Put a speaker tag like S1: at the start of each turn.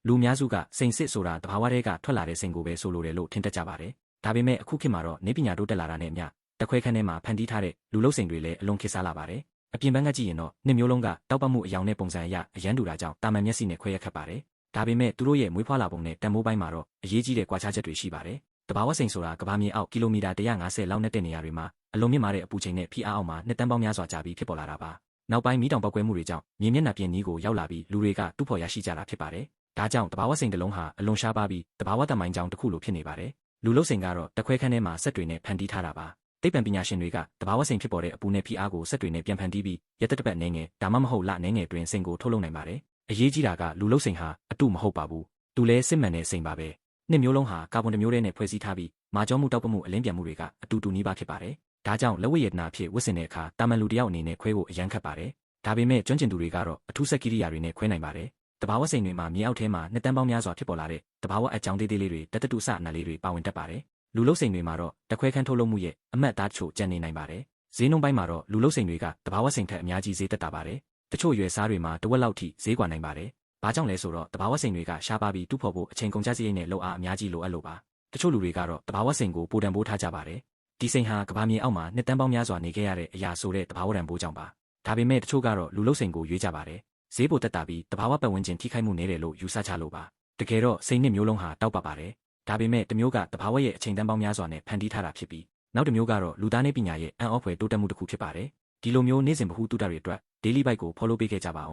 S1: လူများစုကစိန်စစ်ဆိုတာတဘာဝတွေကထွက်လာတဲ့စိန်ကိုပဲဆိုလိုတယ်လို့ထင်တတ်ကြပါတယ်။ဒါပေမဲ့အခုခေတ်မှာတော့နေပညာတိုးတက်လာတာနဲ့အမျှတခွဲခန်းထဲမှာဖန်တီးထားတဲ့လူလုံးစိန်တွေလည်းအလွန်ခေတ်စားလာပါတယ်။အပြင်ဘက်ကကြည့်ရင်တော့နှစ်မျိုးလုံးကတောက်ပမှုအယောင်နဲ့ပုံစံအရအရန်တူတာကြောင့်တာမန်မျက်စိနဲ့ခွဲရက်ခတ်ပါတယ်။ဒါပေမဲ့သူတို့ရဲ့မွေးဖွားလာပုံနဲ့တန်ဖိုးပိုင်းမှာတော့အရေးကြီးတဲ့ကွာခြားချက်တွေရှိပါတယ်။တဘာဝစိန်ဆိုတာကဘာမြေအောက်ကီလိုမီတာ150လောက်နဲ့တဲ့နေရာတွေမှာအလွန်မြင့်မာတဲ့အပူချိန်နဲ့ဖိအားအောက်မှာနှစ်တန်းပေါင်းများစွာကြာပြီးဖြစ်ပေါ်လာတာပါ။နောက်ပိုင်းမီးတောင်ပေါက်ကွဲမှုတွေကြောင့်မြေမျက်နှာပြင်နီးကိုရောက်လာပြီးလူတွေကတူးဖော်ရရှိကြတာဖြစ်ပါတယ်။ဒါကြောင့်တဘာဝစိန်တစ်လုံးဟာအလွန်ရှားပါပြီးတဘာဝတမိုင်းကြောင့်တစ်ခုလိုဖြစ်နေပါတယ်။လူလုံးစိန်ကတော့တခွဲခန်းထဲမှာစက်တွေနဲ့ဖန်တီးထားတာပါ။သိပ္ပံပညာရှင်တွေကတဘာဝစိန်ဖြစ်ပေါ်တဲ့အပူနဲ့ဖိအားကိုစက်တွေနဲ့ပြန်ဖန်တီးပြီးရက်သက်တစ်ပတ်နေငယ်ဒါမှမဟုတ်လနေငယ်တွင်စိန်ကိုထုတ်လုပ်နိုင်ပါတယ်။အရေးကြီးတာကလူလုံးစိန်ဟာအတုမဟုတ်ပါဘူး။သူလည်းစစ်မှန်တဲ့စိန်ပါပဲ။နှစ်မျိုးလုံးဟာကာဗွန်တစ်မျိုးတည်းနဲ့ဖွဲ့စည်းထားပြီးမာကျောမှုတောက်ပမှုအလင်းပြန်မှုတွေကအတူတူနီးပါးဖြစ်ပါတယ်။ဒါကြောင့်လက်ဝတ်ရတနာအဖြစ်ဝတ်ဆင်တဲ့အခါတာမန်လူတစ်ယောက်အနေနဲ့ခွဲဖို့အရန်ခက်ပါတယ်။ဒါပေမဲ့ကျွမ်းကျင်သူတွေကတော့အထူးစက်ကိရိယာတွေနဲ့ခွဲနိုင်ပါတယ်။တဘာဝစိန်တွေမှာမြေအောက်ထဲမှာနှစ်တန်းပေါင်းများစွာဖြစ်ပေါ်လာတဲ့တဘာဝအကြောင်းသေးသေးလေးတွေတတတုစအနက်လေးတွေပါဝင်တတ်ပါတယ်။လူလုံးစိန်တွေမှာတော့တခွဲခန်းထုတ်လုပ်မှုရဲ့အမှတ်အသားချို့ကျန်နေနိုင်ပါတယ်။ဈေးနှုန်းပိုင်းမှာတော့လူလုံးစိန်တွေကတဘာဝစိန်ထက်အများကြီးဈေးတက်တာပါတယ်။တချို့ရွယ်စားတွေမှာတဝက်လောက်ထိဈေးကွာနိုင်ပါတယ်။ဘာကြောင့်လဲဆိုတော့တဘာဝစိန်တွေကရှားပါပြီးတူးဖော်ဖို့အချိန်ကုန်ကျစရိတ်နဲ့လောက်အားအများကြီးလိုအပ်လို့ပါ။တချို့လူတွေကတော့တဘာဝစိန်ကိုပိုတန်ဖိုးထားကြပါတယ်။ဒီစိန်ဟာကဘာမြေအောက်မှာနှစ်တန်းပေါင်းများစွာနေခဲ့ရတဲ့အရာဆိုတဲ့တဘာဝတန်ဖိုးကြောင့်ပါ။ဒါပေမဲ့တချို့ကတော့လူလုံးစိန်ကိုရွေးကြပါတယ်။ဈေးပိုတက်တာပြီးတဘာဝပတ်ဝန်းကျင်ထိခိုက်မှုနည်းတယ်လို့ယူဆချလို့ပါ။တကယ်တော့စိန်နှစ်မျိုးလုံးဟာတောက်ပပါတယ်။ဒါပေမဲ့တစ်မျိုးကတဘာဝရဲ့အချိန်တန်းပေါင်းများစွာနဲ့ဖန်တီးထားတာဖြစ်ပြီးနောက်တစ်မျိုးကတော့လူသားနည်းပညာရဲ့အံ့ဩဖွယ်တိုးတက်မှုတစ်ခုဖြစ်ပါတယ်။ဒီလိုမျိုးနေ့စဉ်ဗဟုသုတတွေအတွက် Daily Bite ကို follow ပေးခဲ့ကြပါဦး